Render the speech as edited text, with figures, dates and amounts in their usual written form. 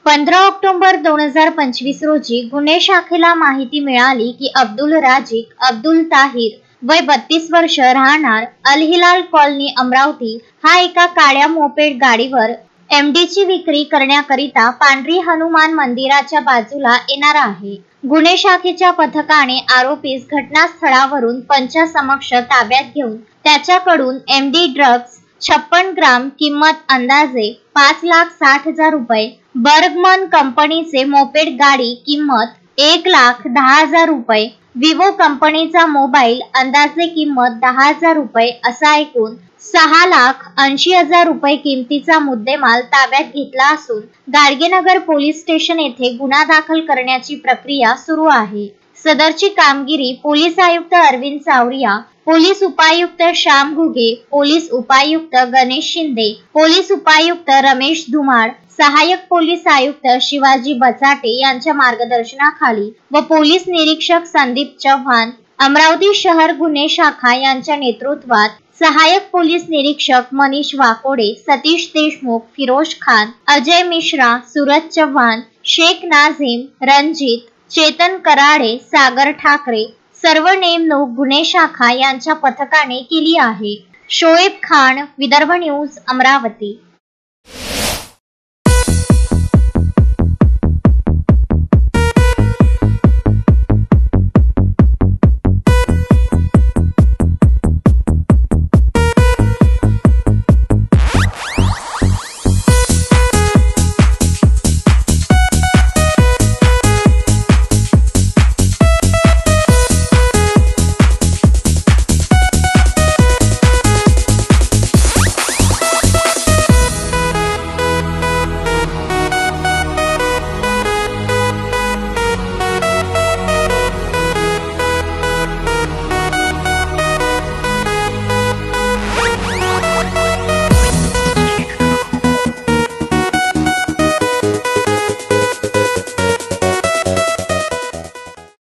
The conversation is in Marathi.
15 ऑक्टोबर 2025 रोजी गुन्हे शाखेला माहिती मिळाली की अब्दुल राजिक अब्दुल ताहिर वय 32 वर्ष राहणार अल हिलाल कॉलनी अमरावती हा एका काळ्या मोपेड गाडीवर MD ची विक्री करण्याकरिता पांढरी हनुमान मंदिराच्या बाजूला येणार आहे। गुन्हे शाखेच्या पथकाने आरोपीस घटनास्थळावरून पंचासमक्ष ताब्यात घेऊन त्याच्याकडून MD ड्रग्ज 56 ग्राम किंमत अंदाजे 5,60,000 रुपये, बर्गमन कंपनीचे मोपेड गाडी किंमत 1,10,000 रुपये, विवो कंपनीचा मोबाईल अंदाजे किंमत 10,000 रुपये असा एकूण 6,80,000 रुपये किमतीचा मुद्देमाल ताब्यात घेतला असून गाडगेनगर पोलीस स्टेशन येथे गुन्हा दाखल करण्याची प्रक्रिया सुरू आहे। सदरची कामगिरी पोलीस आयुक्त अरविंद सावरिया, पोलीस उपायुक्त श्याम घुगे, पोलीस उपायुक्त गणेश शिंदे, पोलीस उपायुक्त रमेश धुमाळ, सहाय्यक पोलीस आयुक्त शिवाजी बचाटे यांच्या मार्गदर्शनाखाली व पोलीस निरीक्षक संदीप चव्हाण, अमरावती शहर गुन्हे शाखा यांच्या नेतृत्वात सहाय्यक पोलीस निरीक्षक मनीष वाकोडे, सतीश देशमुख, फिरोज खान, अजय मिश्रा, सूरज चव्हाण, शेख नाझीम, रणजित, चेतन कराडे, सागर ठाकरे सर्व नेमणूक गुन्हे शाखा यांच्या पथकाने केली आहे। शोएब खान, विदर्भ न्यूज, अमरावती।